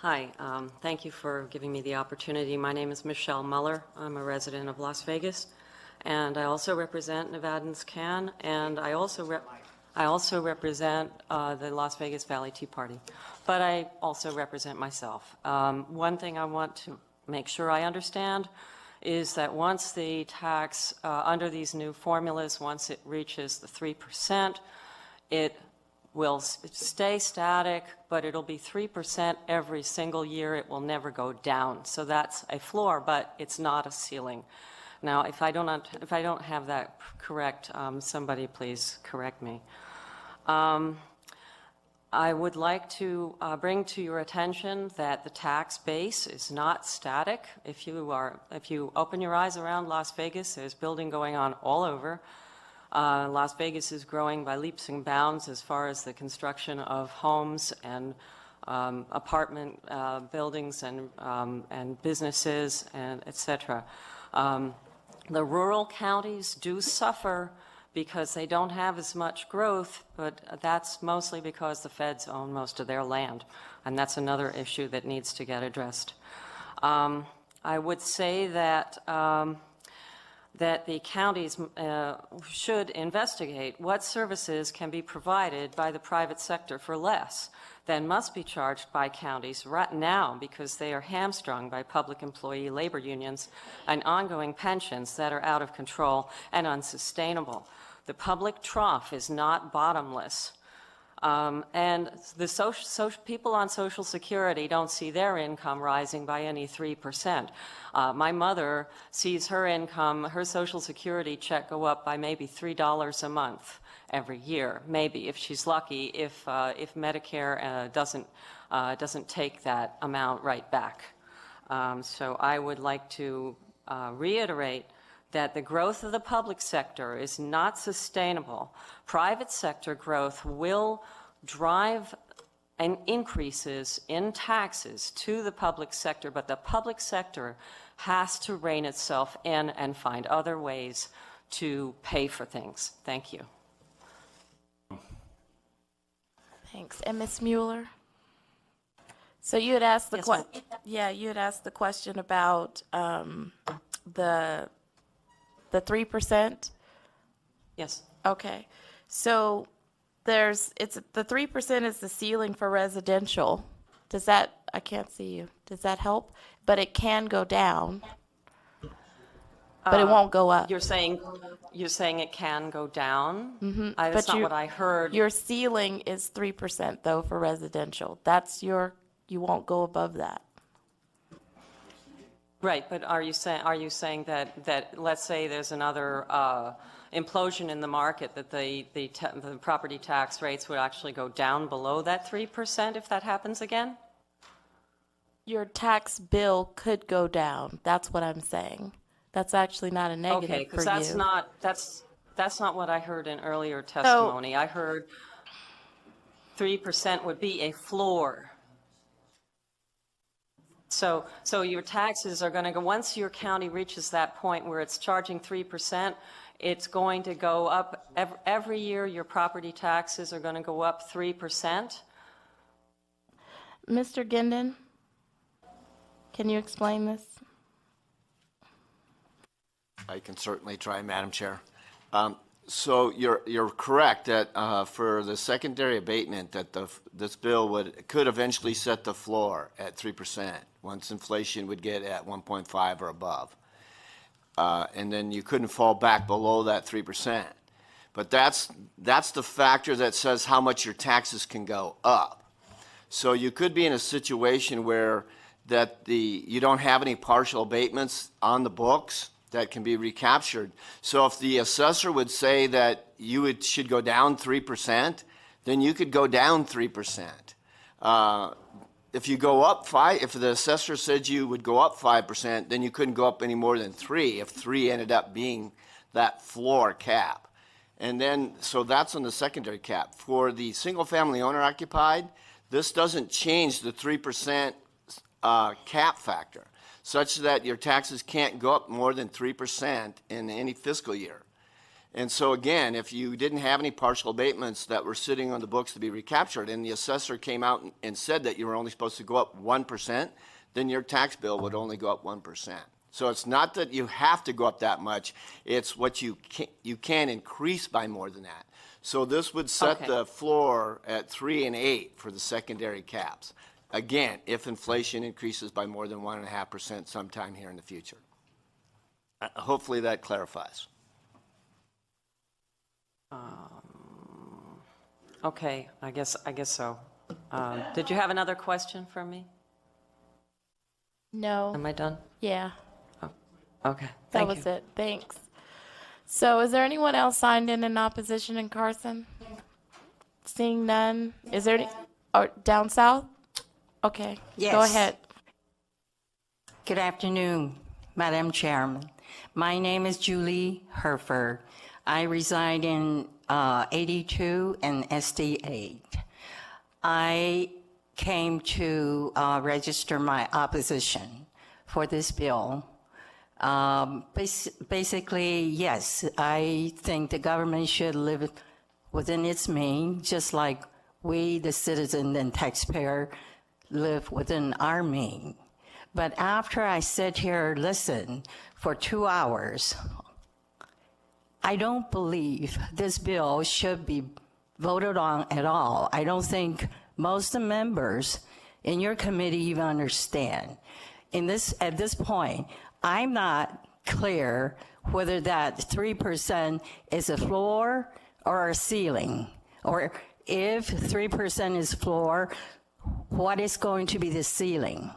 Hi, thank you for giving me the opportunity. My name is Michelle Muller. I'm a resident of Las Vegas, and I also represent Nevadans Can, and I also represent the Las Vegas Valley Tea Party, but I also represent myself. One thing I want to make sure I understand is that once the tax, under these new formulas, once it reaches the 3%, it will stay static, but it'll be 3% every single year. It will never go down. So that's a floor, but it's not a ceiling. Now, if I don't have that correct, somebody please correct me. I would like to bring to your attention that the tax base is not static. If you open your eyes around Las Vegas, there's building going on all over. Las Vegas is growing by leaps and bounds as far as the construction of homes and apartment buildings and businesses and et cetera. The rural counties do suffer because they don't have as much growth, but that's mostly because the feds own most of their land, and that's another issue that needs to get addressed. I would say that that the counties should investigate what services can be provided by the private sector for less than must be charged by counties right now, because they are hamstrung by public employee labor unions and ongoing pensions that are out of control and unsustainable. The public trough is not bottomless. And the people on Social Security don't see their income rising by any 3%. My mother sees her income, her Social Security check go up by maybe $3 a month every year, maybe, if she's lucky, if Medicare doesn't take that amount right back. So I would like to reiterate that the growth of the public sector is not sustainable. Private sector growth will drive and increases in taxes to the public sector, but the public sector has to rein itself in and find other ways to pay for things. Thank you. Thanks. And Ms. Mueller? So you had asked the Yes, you had asked the question about the 3%? Yes. Okay. So the 3% is the ceiling for residential. Does that, I can't see you. Does that help? But it can go down, but it won't go up. You're saying it can go down? Mm-hmm. That's not what I heard. Your ceiling is 3% though for residential. You won't go above that. Right, but are you saying that let's say there's another implosion in the market, that the property tax rates would actually go down below that 3% if that happens again? Your tax bill could go down. That's what I'm saying. That's actually not a negative okay, for you. That's not what I heard in earlier testimony. I heard 3% would be a floor. So your taxes are going to go, once your county reaches that point where it's charging 3%, it's going to go up. Every year your property taxes are going to go up 3%. Mr. Gendon, can you explain this? I can certainly try, Madam Chair. So you're correct that for the secondary abatement that this bill could eventually set the floor at 3% once inflation would get at 1.5 or above, and then you couldn't fall back below that 3%. But that's the factor that says how much your taxes can go up. So you could be in a situation where you don't have any partial abatements on the books that can be recaptured. So if the assessor would say that should go down 3%, then you could go down 3%. If you go up if the assessor said you would go up 5%, then you couldn't go up any more than 3 if 3 ended up being that floor cap. And then, so that's on the secondary cap. For the single family owner occupied, this doesn't change the 3% cap factor, such that your taxes can't go up more than 3% in any fiscal year. And so again, if you didn't have any partial abatements that were sitting on the books to be recaptured, and the assessor came out and said that you were only supposed to go up 1%, then your tax bill would only go up 1%. So it's not that you have to go up that much, it's what you can increase by more than that. So this would set Okay. the floor at 3 and 8 for the secondary caps. Again, if inflation increases by more than 1.5% sometime here in the future. Hopefully that clarifies. Okay, I guess so. Did you have another question for me? No. Am I done? Yeah, Okay, that thank was you. it. Thanks. So is there anyone else signed in opposition in Carson? Seeing none. Is there any, or down south? Okay, go Yes. ahead. Good afternoon, Madam Chairman. My name is Julie Herford. I reside in 82 and SD 8. I came to register my opposition for this bill. Basically, yes, I think the government should live within its means, just like we, the citizen and taxpayer, live within our means. But after I sit here, listen for 2 hours, I don't believe this bill should be voted on at all. I don't think most of the members in your committee even understand. At this point, I'm not clear whether that 3% is a floor or a ceiling, or if 3% is floor, what is going to be the ceiling?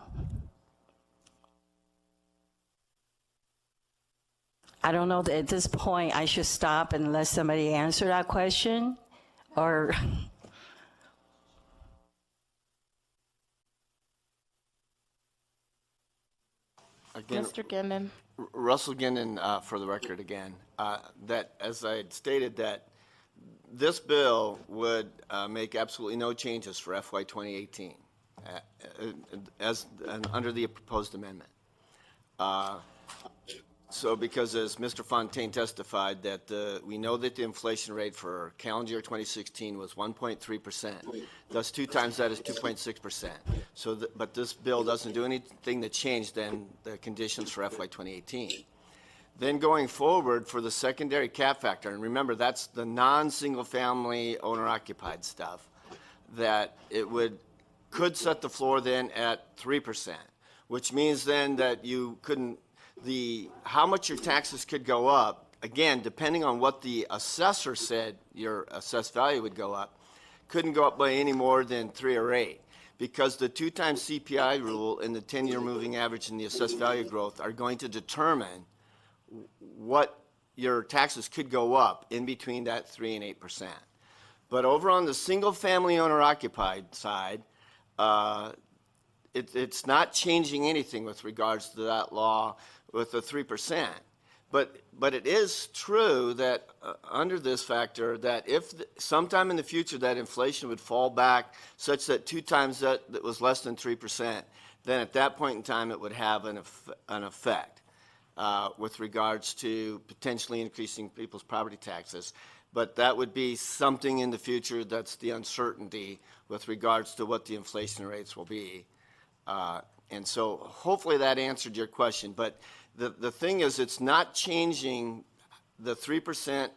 I don't know that at this point I should stop and let somebody answer that question, or Again, Mr. Ginnon. Russell Ginnon, for the record again, that, as I had stated, that this bill would make absolutely no changes for FY 2018 under the proposed amendment. So because as Mr. Fontaine testified, that we know that the inflation rate for calendar year 2016 was 1.3%. Thus 2 times that is 2.6%. So, but this bill doesn't do anything to change then the conditions for FY 2018. Then going forward for the secondary cap factor, and remember that's the non-single family owner occupied stuff, that it could set the floor then at 3%, which means then that you couldn't, how much your taxes could go up, again, depending on what the assessor said your assessed value would go up, couldn't go up by any more than 3 or 8, because the 2 times CPI rule and the 10-year moving average and the assessed value growth are going to determine what your taxes could go up in between that 3 and 8%. But over on the single family owner occupied side, it's not changing anything with regards to that law with the 3%. But it is true that under this factor, that if sometime in the future that inflation would fall back such that 2 times that was less than 3%, then at that point in time it would have an effect with regards to potentially increasing people's property taxes. But that would be something in the future that's the uncertainty with regards to what the inflation rates will be. And so hopefully that answered your question. But the thing is, it's not changing the 3%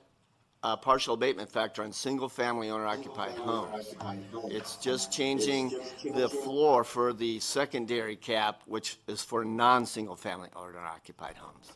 partial abatement factor on single-family owner-occupied homes. It's just changing the floor for the secondary cap, which is for non-single-family owner-occupied homes.